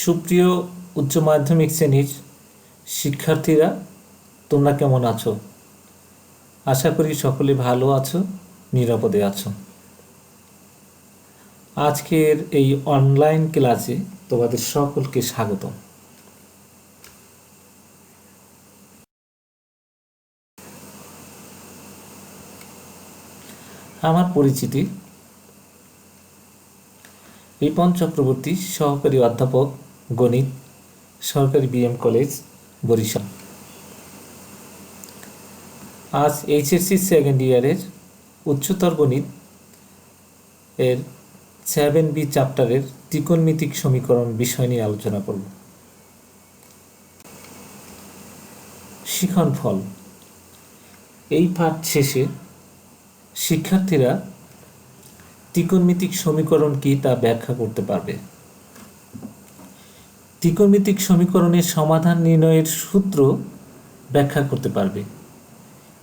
সুপ্রিয় উচ্চ মাধ্যমিক শ্রেণীর শিক্ষার্থীরা, তোমরা কেমন আছো? আশা করি সকলে ভালো আছো, নিরাপদে আছো। আজকের এই অনলাইন ক্লাসে তোমাদের সকলকে স্বাগত। আমার পরিচিতি রিপন চক্রবর্তী, সহকারী অধ্যাপক গণিত, সরকারি বিএম কলেজ, বরিশাল। আজ এইচএসসি সেকেন্ড ইয়ারের উচ্চতর গণিত এর 7B চ্যাপ্টারের ত্রিকোণমিতিক সমীকরণ বিষয় নিয়ে আলোচনা করব। শিক্ষণফল। এই পাঠ শেষে শিক্ষার্থীরা ত্রিকোণমিতিক সমীকরণ কি তা ব্যাখ্যা করতে পারবে। ত্রিকোণমিতিক সমীকরণের সমাধান নির্ণয়ের সূত্র ব্যাখ্যা করতে পারবে।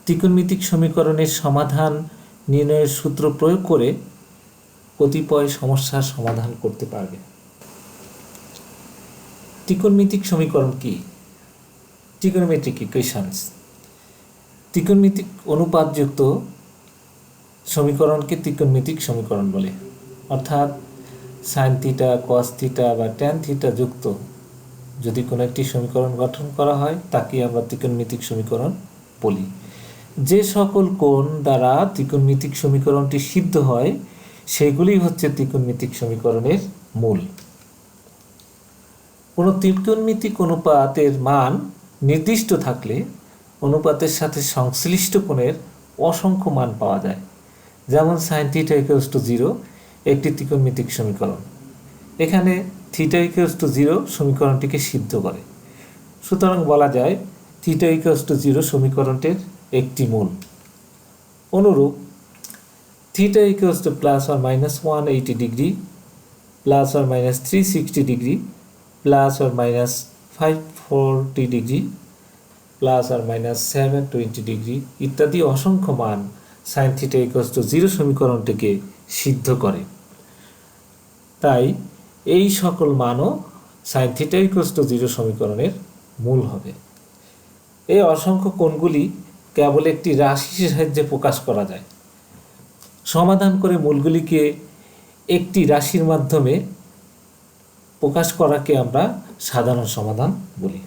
ত্রিকোণমিতিক সমীকরণের সমাধান নির্ণয়ের সূত্র প্রয়োগ করে কতিপয় সমস্যার সমাধান করতে পারবে। ত্রিকোণমিতিক সমীকরণ কি? Trigonometric equations. ত্রিকোণমিতিক অনুপাতযুক্ত সমীকরণকে ত্রিকোণমিতিক সমীকরণ বলে, অর্থাৎ সাইন থিটা, কস থিটা বা ট্যান থিটা যুক্ত যদি কোনো একটি সমীকরণ গঠন করা হয় তাকে আমরা ত্রিকোণমিতিক সমীকরণ বলি। যে সকল কোণ দ্বারা ত্রিকোণমিতিক সমীকরণটি সিদ্ধ হয় সেগুলি হচ্ছে ত্রিকোণমিতিক সমীকরণের মূল। কোনো ত্রিকোণমিতিক অনুপাতের মান নির্দিষ্ট থাকলে অনুপাতের সাথে সংশ্লিষ্ট কোণের অসংখ্য মান পাওয়া যায়। যেমন সাইন থিটা ইকুয়ালস টু 0 একটি ত্রিকোণমিতিক সমীকরণ। এখানে থিটা ইকুয়ালস টু 0 সমীকরণটিকে সিদ্ধ করে। সুতরাং বলা যায় থিটা ইকুয়ালস টু 0 সমীকরণটির একটি মূল। অনুরূপ theta equals to plus or minus 180 degree, plus or minus 360 degree, plus or minus 540 degree, plus আর মাইনাস 720 ডিগ্রি ইত্যাদি অসংখ্য মান সাইন থিটা ইকুয়ালস টু 0 সমীকরণটিকে সিদ্ধ করে। তাই এই সকল মানও সাইন থিটা ইকুয়ালস টু 0 সমীকরণের মূল হবে। এই অসংখ্য কোণগুলি কেবল একটি রাশির সাহায্যে প্রকাশ করা যায়। সমাধান করে মূলগুলিকে একটি রাশির মাধ্যমে প্রকাশ করাকে আমরা সাধারণ সমাধান বলি।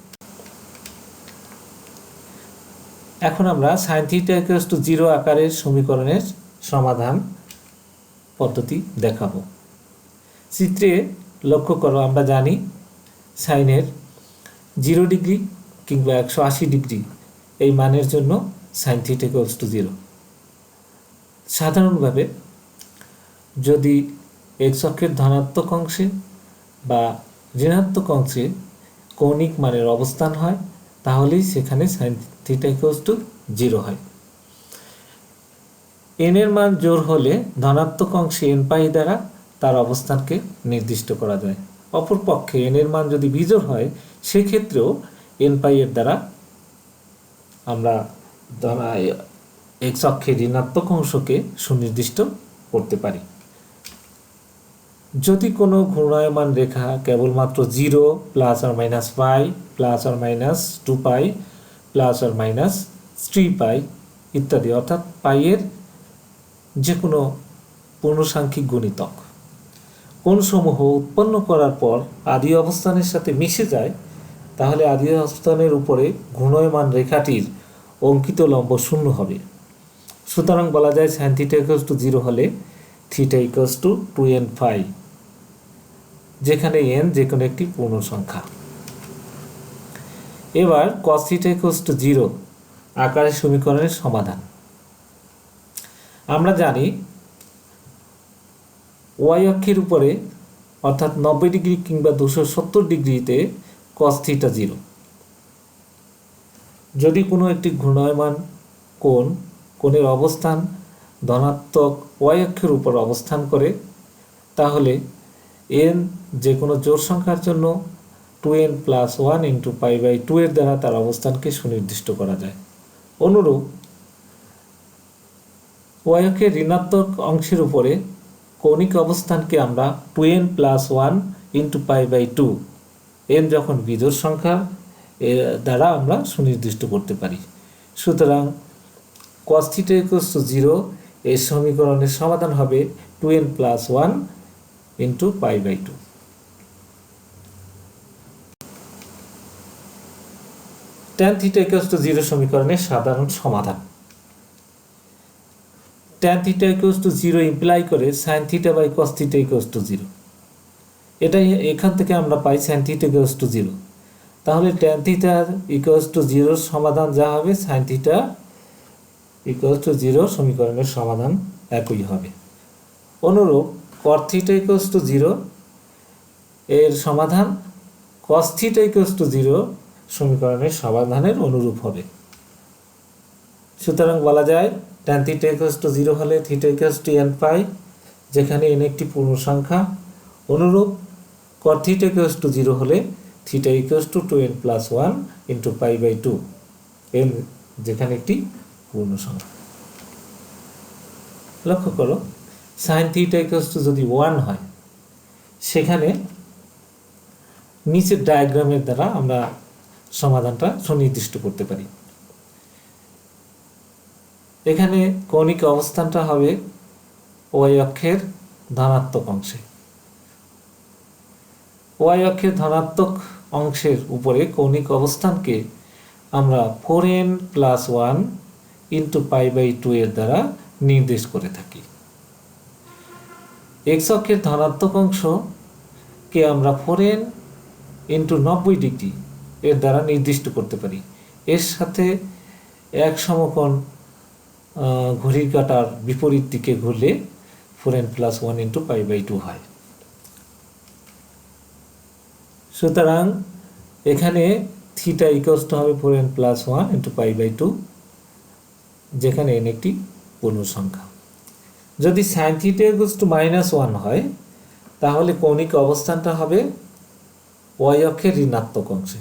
এখন আমরা সাইন থিটা ইকুয়ালস টু 0 আকারের সমীকরণের সমাধান পদ্ধতি দেখাবো। চিত্রে লক্ষ্য করো, আমরা জানি সাইনের 0 ডিগ্রি কিংবা 180 ডিগ্রি এই মানের জন্য সাইন থিটা ইকুয়ালস টু 0। সাধারণভাবে যদি এক্স অক্ষের ধনাত্মক অংশে বা ঋণাত্মক অংশে কৌণিক মানের অবস্থান হয় তাহলেই সেখানে সাইন থিটা ইকুয়ালস টু 0 হয়। এন এর মান জোড় হলে ধনাত্মক অংশে এন পাই দ্বারা তার অবস্থানকে নির্দিষ্ট করা যায়। অপরপক্ষে এন এর মান যদি বিজোড় হয় সেক্ষেত্রেও এন পাই এর দ্বারা আমরা এক্স অক্ষের ঋণাত্মক অংশকে সুনির্দিষ্ট করতে পারি। যদি কোনো ঘূর্ণায়মান রেখা কেবলমাত্র 0, প্লাস আর মাইনাস পাই, প্লাস আর মাইনাস 2 পাই, প্লাস আর মাইনাস 3 পাই ইত্যাদি, অর্থাৎ পাইয়ের যে কোনো পূর্ণসাংখ্যিক গুণিতক কোণসমূহ উৎপন্ন করার পর আদি অবস্থানের সাথে মিশে যায়, তাহলে আদি অবস্থানের উপরে ঘূর্ণায়মান রেখাটির অঙ্কিত লম্ব 0 হবে। সুতরাং বলা যায় সাইন থিটা ইকুয়ালস টু 0 হলে theta equals to 2n phi, যেখানে n যে কোনো একটি পূর্ণ সংখ্যা। এবার cos থিটা ইকুয়ালস টু 0 আকারের সমীকরণের সমাধান। আমরা জানি y অক্ষের উপরে অর্থাৎ 90 ডিগ্রি কিংবা 270 ডিগ্রিতে cos থিটা 0। যদি কোনো একটি ঘূর্ণায়মান কোণের অবস্থান ধনাত্মক y অক্ষের উপর অবস্থান করে তাহলে n যে কোনো জোড় সংখ্যার জন্য 2n plus 1 into pi by 2 এর দ্বারা তার অবস্থানকে সুনির্দিষ্ট করা যায়। অনুরূপ y অক্ষের ঋণাত্মক অংশের উপরে কৌণিক অবস্থানকে আমরা 2n plus 1 into pi by 2 n যখন বিজোড় সংখ্যা এর দ্বারা আমরা সুনির্দিষ্ট করতে পারি। সুতরাং cos θ ইকুয়ালস টু 0 এই সমীকরণের সমাধান হবে 2n+1 into π/2। tan θ equals to 0 সমীকরণের সাধারণ সমাধান। tan θ ইকুয়ালস টু 0 ইমপ্লাই করে sin θ by cos θ equals to 0। এটাই এখান থেকে আমরা পাই sin θ ইকুয়ালস টু 0। তাহলে tan θ ইকুয়ালস টু 0 সমাধান যা হবে sin θ ইকুয়ালস টু 0 সমীকরণের সমাধান একই হবে। অনুরূপ cos θ ইকুয়ালস টু 0 এর সমাধান cos θ ইকুয়ালস টু 0 সমীকরণের সমাধানের অনুরূপ হবে। সুতরাং বলা যায় tan θ ইকুয়ালস টু 0 হলে θ ইকুয়ালস টু n π, যেখানে n একটি পূর্ণ সংখ্যা। অনুরূপ cos θ ইকুয়ালস টু 0 হলে θ equals two 2n+1 into π/2, n যেখানে একটি পূর্ণ সংখ্যা। লক্ষ্য করো sin θ ইকুয়ালস টু যদি 1 হয়, সেখানে নিচের ডায়াগ্রামের দ্বারা আমরা সমাধানটা সুনির্দিষ্ট করতে পারি। এখানে কৌণিক অবস্থানটা হবে y অক্ষের ধনাত্মক অংশে। y অক্ষের ধনাত্মক অংশের উপরে কৌণিক অবস্থানকে আমরা 4n+1 ইন্টু π/2 এর দ্বারা নির্দেশ করে থাকি। x অক্ষের ধনাত্মক অংশকে আমরা 4n ইন্টু 90 ডিগ্রি এর দ্বারা নির্দিষ্ট করতে পারি। এর সাথে এক সমকোণ ঘড়ির কাঁটার বিপরীত দিকে ঘুরলে 4n+1 ইন্টু π/2 হয়। সুতরাং এখানে θ ইকুয়ালস টু হবে 4n+1 ইন্টু π/2, যেখানে n একটি পূর্ণ সংখ্যা। যদি sin θ ইকুয়ালস টু -1 হয়, তাহলে কৌণিক অবস্থানটা হবে y অক্ষের ঋণাত্মক অংশে।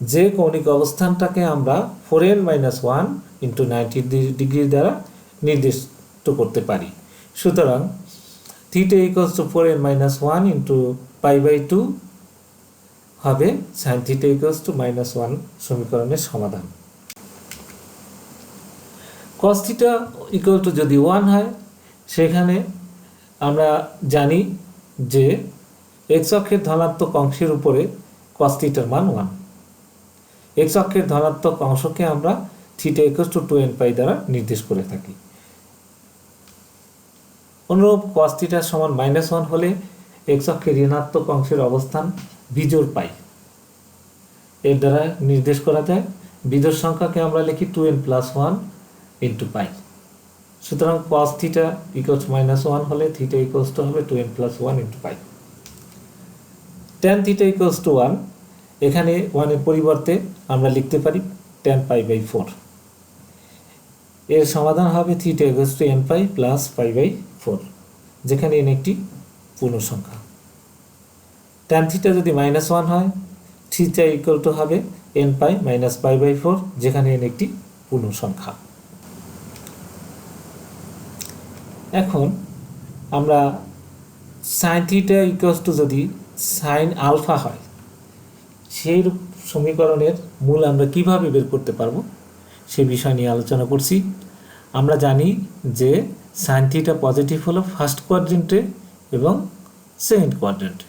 যে কৌণিক অবস্থানটাকে আমরা 4n-1 ইন্টু 90 ডিগ্রি দ্বারা নির্দিষ্ট করতে পারি। সুতরাং θ ইকুয়ালস টু 4n-1 ইন্টু π/2 হবে sin θ ইকুয়ালস টু -1 সমীকরণের সমাধান। cos θ ইকুয়াল টু যদি 1 হয়, সেখানে আমরা জানি যে x অক্ষের ধনাত্মক অংশের উপরে cos θ এর মান 1। x অক্ষের ধনাত্মক অংশকে আমরা θ ইকুয়ালস টু 2n π দ্বারা নির্দেশ করে থাকি। অনুরূপ cos θ সমান -1 হলে x অক্ষের ঋণাত্মক অংশের অবস্থান বিজোড় পাই এর দ্বারা নির্দেশ করা যায়। বিজোড় সংখ্যাকে আমরা লিখি 2n+1 ইন্টু পাই। সুতরাং cos θ ইকুয়ালস -1 হলে θ ইকুয়ালস টু হবে 2n+1 into pi. tan θ equals to 1, এখানে 1 এর পরিবর্তে আমরা লিখতে পারি tan π/4। এর সমাধান হবে θ ইকুয়ালস টু n π প্লাস π/4, যেখানে n একটি পূর্ণ সংখ্যা। tan θ যদি -1 হয়, θ ইকুয়াল টু হবে n π মাইনাস π/4, যেখানে n একটি পূর্ণ সংখ্যা। এখন আমরা sin θ ইকুয়ালস টু যদি sin আলফা হয়, সেই সমীকরণের মূল আমরা কিভাবে বের করতে পারবো সে বিষয় নিয়ে আলোচনা করছি। আমরা জানি যে sin θ পজিটিভ হলো ফার্স্ট কোয়াড্রেন্টে এবং সেকেন্ড কোয়াড্রেন্টে।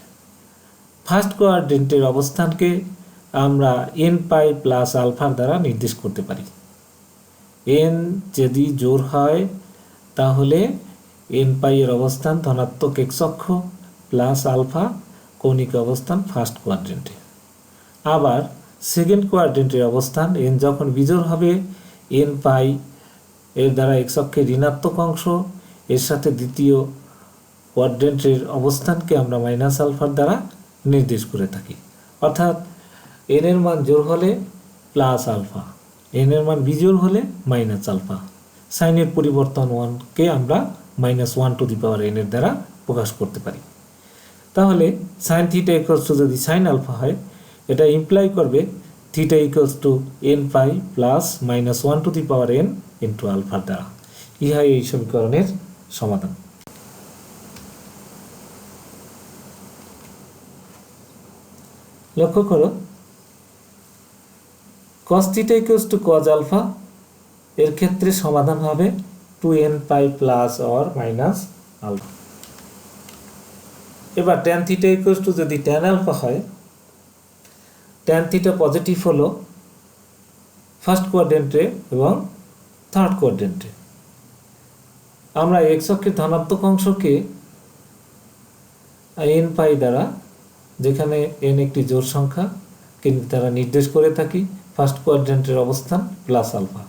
ফার্স্ট কোয়াড্রেন্টের অবস্থানকে আমরা n π প্লাস আলফার দ্বারা নির্দেশ করতে পারি। n যদি জোড় হয়, তাহলে n π এর অবস্থান ধনাত্মক x অক্ষ প্লাস আলফা কৌণিক অবস্থান ফার্স্ট কোয়াড্রেন্টে। আবার সেকেন্ড কোয়াড্রেন্টের অবস্থান n যখন বিজোড় হবে, n π এর দ্বারা x অক্ষের ঋণাত্মক অংশ এর সাথে দ্বিতীয় কোয়াড্রেন্টের অবস্থানকে আমরা মাইনাস আলফার দ্বারা নির্দেশ করে থাকি। অর্থাৎ n এর মান জোড় হলে প্লাস আলফা, n এর মান বিজোড় হলে মাইনাস আলফা। সাইনের পরিবর্তন 1কে আমরা -1n এর দ্বারা প্রকাশ করতে পারি। তাহলে sin θ ইকুয়ালস টু যদি sin আলফা হয়, এটা ইমপ্লাই করবে θ equals to n π plus -1n into আলফার দ্বারা। ইহাই এই সমীকরণের সমাধান। লক্ষ্য করো cos theta equals to cos alpha এর ক্ষেত্রে সমাধান হবে 2n pi plus or minus alpha. এবার tan থিটা ইকুয়ালস টু যদি tan আলফা হয়, tan থিটা পজিটিভ হলো ফার্স্ট কোয়াড্রেন্টে এবং থার্ড কোয়াড্রেন্টে। আমরা এক্স অক্ষের ধনাত্মক অংশকে n পাই দ্বারা, যেখানে n একটি জোড় সংখ্যা কিন্তু তারা নির্দেশ করে থাকি ফার্স্ট কোয়াড্রেন্টের অবস্থান প্লাস আলফা।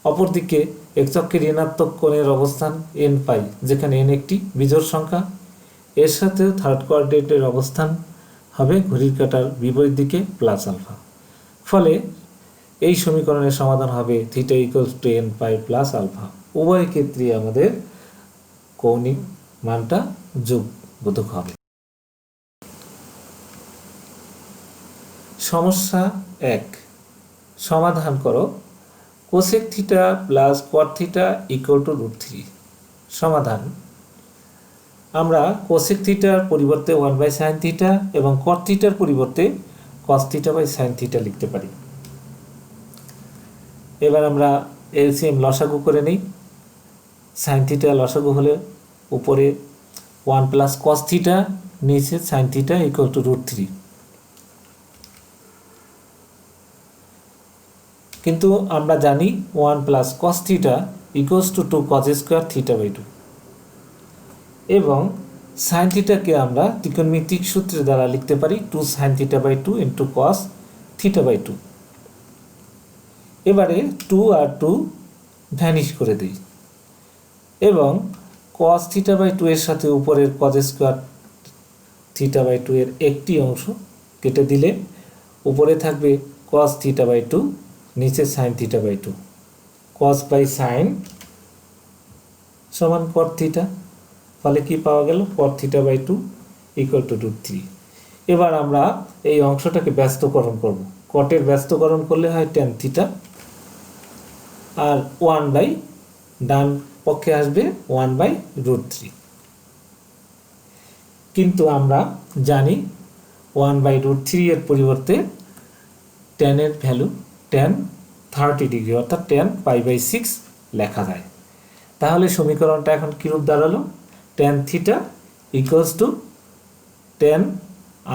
অপরদিকে এক্স অক্ষের ঋণাত্মক কোণের অবস্থান n পাই, যেখানে n একটি বিজোড় সংখ্যা, এর সাথে থার্ড কোয়াড্রেন্টের অবস্থান হবে ঘড়ির কাঁটার বিপরীত দিকে প্লাস আলফা। ফলে এই সমীকরণের সমাধান হবে theta equals to n pi plus alpha. উভয় ক্ষেত্রে আমাদের কৌণিক মানটা যোগবোধক হবে। সমস্যা 1, সমাধান করো cosec theta plus cot theta equal to √3। সমাধান, আমরা কোসেক থিটার পরিবর্তে 1/sin থিটা এবং কট থিটার পরিবর্তে cos theta by sin theta লিখতে পারি। এবার আমরা এলসিএম লসাগু করে নিই। sin থিটা লসাগু হলে উপরে 1 প্লাস cos থিটা, নিচে sin থিটা ইকুয়াল টু √3। কিন্তু আমরা জানি 1 plus cos theta equals to 2 cos square theta by 2 এবং sin থিটাকে আমরা ত্রিকোণমিতিক সূত্রের দ্বারা লিখতে পারি 2 sin theta by 2 into cos theta by 2। এবারে 2 আর 2 ভ্যানিশ করে দিই এবং cos থিটা বাই 2 এর সাথে উপরের cos স্কোয়ার থিটা বাই 2 এর একটি অংশ কেটে দিলে উপরে থাকবে cos থিটা বাই 2, নিচে sin theta by 2। cos by sin সমান cot থিটা, ফলে কি পাওয়া গেল cot theta by 2 equal to √3। এবার আমরা এই অংশটাকে ব্যস্তকরণ করব। কটের ব্যস্তকরণ করলে হয় tan থিটা, আর 1 বাই ডান পক্ষে আসবে 1 বাই √3। কিন্তু আমরা জানি 1 বাই √3 এর পরিবর্তে tan এর ভ্যালু tan 30 ডিগ্রি অর্থাৎ tan পাই বাই 6 লেখা যায়। তাহলে সমীকরণটা এখন কিরূপ দাঁড়ালো? tan theta equals to tan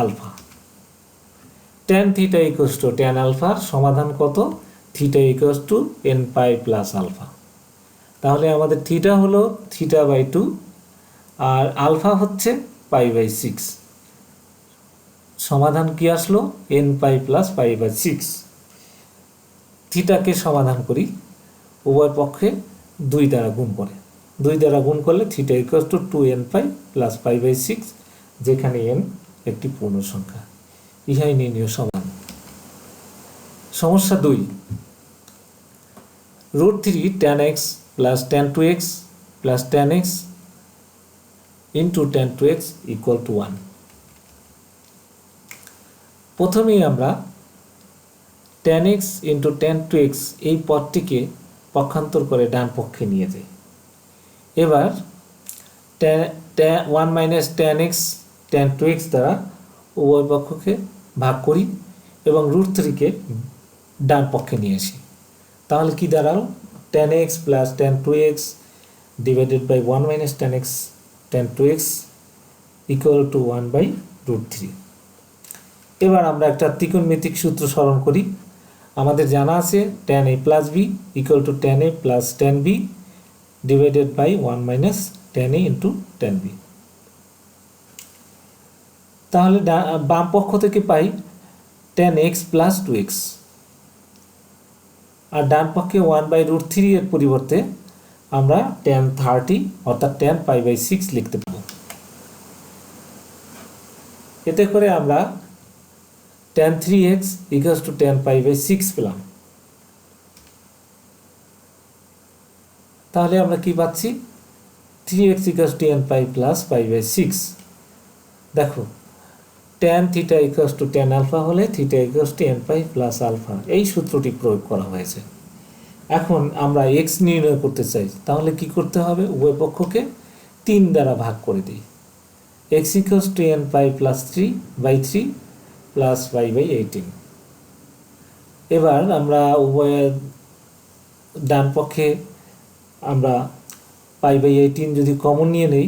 alpha. tan theta equals to tan আলফার সমাধান কত? Theta equals to n pi plus alpha. তাহলে আমাদের থিটা হলো থিটা বাই 2 আর আলফা হচ্ছে পাই বাই 6। সমাধান কি আসলো? n pi plus pi by 6। থিটাকে সমাধান করি, উভয় পক্ষে 2 দ্বারা গুণ করে, 2 দ্বারা গুণ করলে theta equals to 2n pi plus pi by 6, যেখানে n একটি পূর্ণ সংখ্যা। ইহাই নির্ণয় সমাধান। সমস্যা 2, √3 tan x plus tan 2x plus tan x into tan 2x equal to 1। প্রথমেই আমরা tan x into tan 2x এই পদটিকে পক্ষান্তর করে ডান পক্ষে নিয়ে যাই। এবার 1 minus tan x tan 2x দ্বারা উভয় পক্ষকে ভাগ করি এবং √3কে ডান পক্ষে নিয়ে আসি। তাহলে কি দাঁড়ালো? tan x plus tan 2x divided by 1 minus tan x tan 2x equal to 1 by √3। এবার আমরা একটা ত্রিকোণমিতিক সূত্র স্মরণ করি। আমাদের জানা আছে tan a plus b equal to tan a plus tan b divided by 1 minus tan a into tan b। তাহলে বাম পক্ষ থেকে পাই tan x প্লাস 2x, আর ডান পক্ষে 1 বাই √3 এর পরিবর্তে আমরা tan 30 অর্থাৎ tan পাই বাই 6 লিখতে পারব। এতে করে আমরা tan 3x equals to tan pi by 6 পেলাম। তাহলে আমরা কি পাচ্ছি? 3x equals to n pi plus pi by 6। দেখো tan theta equals to tan alpha হলে theta equals to n pi plus alpha, এই সূত্রটি প্রয়োগ করা হয়েছে। এখন আমরা x নির্ণয় করতে চাই, তাহলে কি করতে হবে? উভয় পক্ষকে 3 দ্বারা ভাগ করে দিই। x equals to n pi plus 3 by 3 plus pi by 18। এবার আমরা উভয়ের ডান পক্ষে আমরা পাই বাই 18 যদি কমন নিয়ে নেই,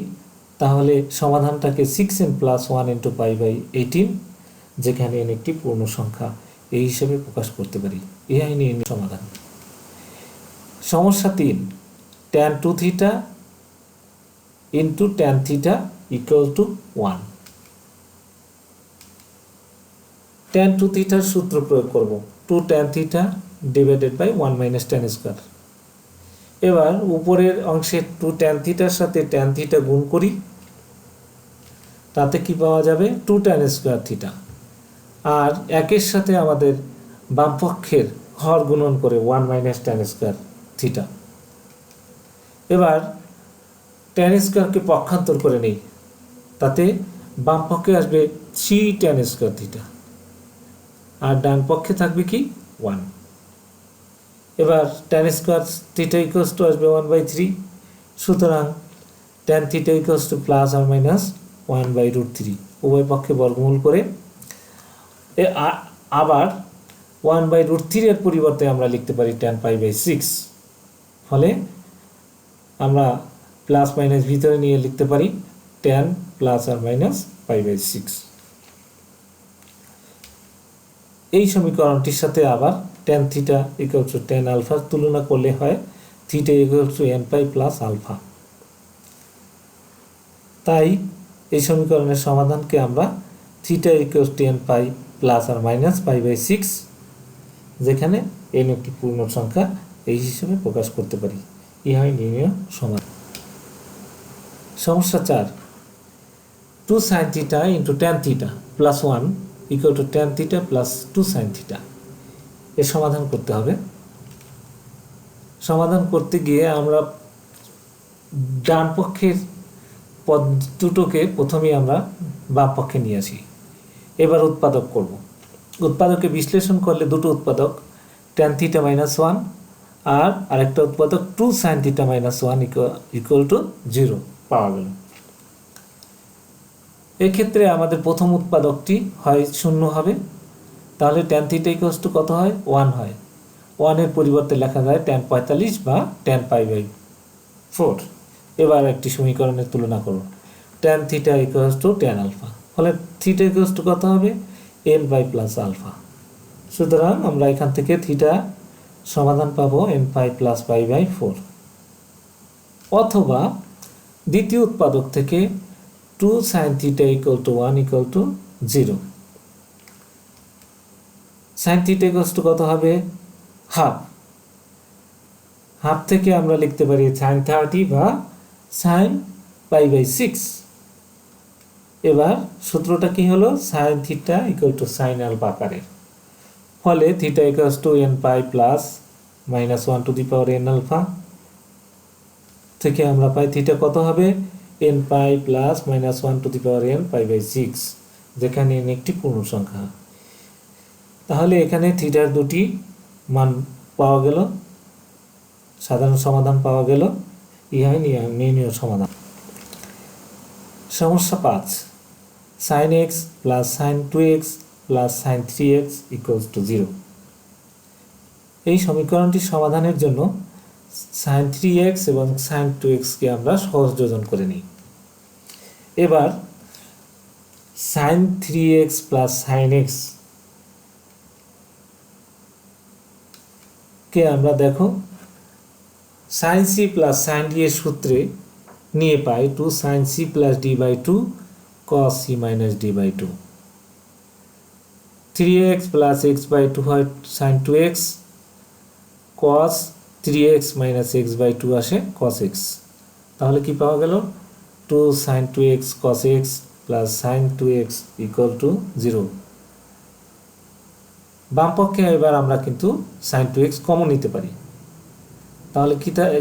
তাহলে সমাধানটাকে 6n plus 1 into pi by 18, যেখানে n একটি পূর্ণ সংখ্যা, এই হিসেবে প্রকাশ করতে পারি। এই আইনি সমাধান। সমস্যা 3, tan 2 theta into tan theta equal to 1। tan 2 থিটার সূত্র প্রয়োগ করব, 2 tan theta divided by 1 minus tan square. এবার উপরের অংশে 2 tan থিটার সাথে tan থিটা গুণ করি, তাতে কি পাওয়া যাবে? 2 tan স্কোয়ার থিটা। আর একের সাথে আমাদের বামপক্ষের হর গুণন করে 1 মাইনাস tan স্কোয়ার থিটা। এবার tan স্কোয়ারকে পক্ষান্তর করে নেই, তাতে বামপক্ষে আসবে 3 tan স্কোয়ার থিটা, আর ডান পক্ষে থাকবে কি 1। এবার tan square theta equals to আসবে 1/3, সুতরাং tan theta equals to plus আর মাইনাস 1/√3, উভয় পক্ষে বর্গমূল করে আবার 1/√3 এর পরিবর্তে আমরা লিখতে পারি tan পাই বাই 6। ফলে আমরা প্লাস মাইনাস ভিতরে নিয়ে লিখতে পারি tan প্লাস আর মাইনাস পাই বাই 6। এই সমীকরণটির সাথে আবার tan theta equal to tan alpha তুলনা করলে হয় theta equal to n pi plus alpha. তাই এই সমীকরণের সমাধানকে আমরা theta equal to n pi plus আর মাইনাস পাই বাই 6, যেখানে n একটি পূর্ণ সংখ্যা, এই হিসেবে প্রকাশ করতে পারি। এই হয় নির্ণয় সমাধান। সমস্যা 4, 2 sin theta into tan theta plus 1 equal to tan theta plus 2 sin theta. এর সমাধান করতে হবে। সমাধান করতে গিয়ে আমরা ডান পক্ষের পদ দুটোকে প্রথমেই আমরা বাম পক্ষে নিয়ে আসি। এবার উৎপাদক করব। উৎপাদকে বিশ্লেষণ করলে দুটো উৎপাদক tan থিটা মাইনাস 1 আর আরেকটা উৎপাদক 2 sin theta minus 1 equal to 0 পাওয়া গেল। এক্ষেত্রে আমাদের প্রথম উৎপাদকটি হয় 0 হবে, তাহলে tan থিটা ইকুয়ালস টু কত হয়? 1 হয়। 1 এর পরিবর্তে লেখা যায় tan 45 বা tan পাই বাই 4। এবার একটি সমীকরণের তুলনা করব, tan theta equals to tan alpha, ফলে থিটা ইকুয়ালস টু কত হবে? n by plus alpha. সুতরাং আমরা এখান থেকে থিটা সমাধান পাবো n pi plus pi by 4। অথবা দ্বিতীয় উৎপাদক থেকে 2 sin theta equal to 1 equal to 0। sin theta equals to কত হবে? হাফ। হাফ থেকে আমরা লিখতে পারি sin 30 বা sin পাই বাই 6। এবার সূত্রটা কি হলো? sin theta equal to sin alpha আকারের। ফলে theta equals to n pi plus minus 1 to the power n alpha থেকে আমরা পাই থিটা কত হবে? n pi plus minus 1 to the power n pi by 6, যেখানে n একটি পূর্ণ সংখ্যা। তাহলে এখানে থিটার দুটি মান পাওয়া গেল, সাধারণ সমাধান পাওয়া গেল। ইহাই নির্ণয় সমাধান। সমস্যা 5, sin x plus sin 2x plus sin 3x equals to 0। এই সমীকরণটি সমাধানের জন্য sin 3x এবং sin 2x কে আমরা সহজ যোজন করে নিই। এবার sin 3x plus sin x কে আমরা দেখো sin c plus sin d এর সূত্রে নিয়ে পাই 2 sin c plus d by 2 cos c minus d by 2। 3x plus x by 2 হয় sin 2x, cos 3x minus x by 2 আসে cos x। তাহলে কি পাওয়া গেল? 2 sin 2x cos x plus sin 2x equal to 0। বাম পক্ষে এবার আমরা কিন্তু sin 2x কমন নিতে পারি। তাহলে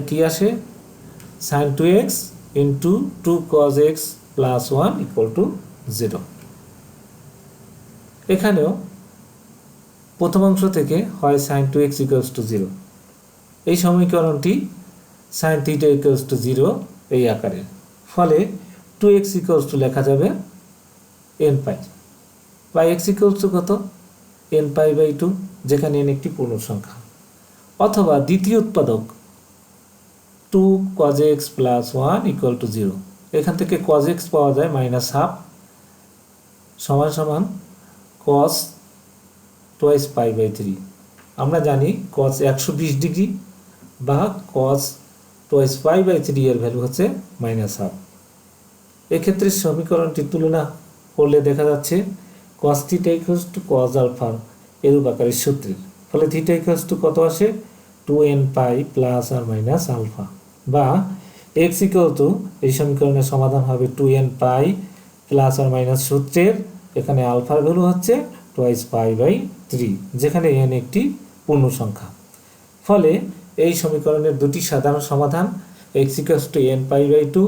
কি আসে? sin 2x into 2 cos x plus 1 equal to 0। এখানেও প্রথম অংশ থেকে হয় sin 2x ইকুয়ালস টু 0। এই সমীকরণটি sin থিটা ইকুয়ালস টু 0 এই আকারের। ফলে 2x ইকুয়ালস টু লেখা যাবে n পাই। বা এক্স ইকুয়ালস টু কত, এন পাই বাই টু, যেখানে এন একটি পূর্ণ সংখ্যা। অথবা দ্বিতীয় উৎপাদক 2 cos x plus 1 equal to 0, এখান থেকে cos x পাওয়া যায় মাইনাস হাফ সমান সমান cos টোয়াইস পাই বাই 3। আমরা জানি cos 120 ডিগ্রি বা cos টোয়াইস পাই বাই 3 এর ভ্যালু হচ্ছে মাইনাস হাফ। এক্ষেত্রে সমীকরণটি তুলনা করলে দেখা যাচ্ছে cos theta equals to cos alpha এরূপ আকারের সূত্রের ফলে থিটা ইকুয়ালস টু কত আসে, 2n পাই প্লাস আর মাইনাস আলফা, বা x ইকুয়াল টু এই সমীকরণের সমাধান হবে 2n পাই প্লাস আর মাইনাস সূত্রের, এখানে আলফার ভ্যালু হচ্ছে টোয়াইস পাই বাই 3, যেখানে n একটি পূর্ণ সংখ্যা। ফলে এই সমীকরণের দুটি সাধারণ সমাধান, x equals to n pi by 2,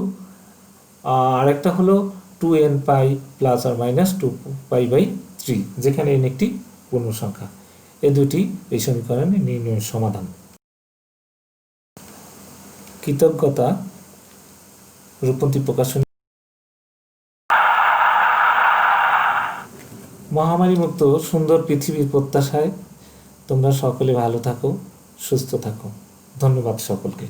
আর একটা হলো 2n পাই প্লাস আর মাইনাস 2 পাই বাই 3, যেখানে n একটি পূর্ণ সংখ্যা। এই দুটি এই সমীকরণের নির্ণয়ের সমাধান। কৃতজ্ঞতা, রূপন্তী প্রকাশনী। মহামারী মুক্ত সুন্দর পৃথিবীর প্রত্যাশায় তোমরা সকলে ভালো থাকো, সুস্থ থাকো। ধন্যবাদ সকলকে।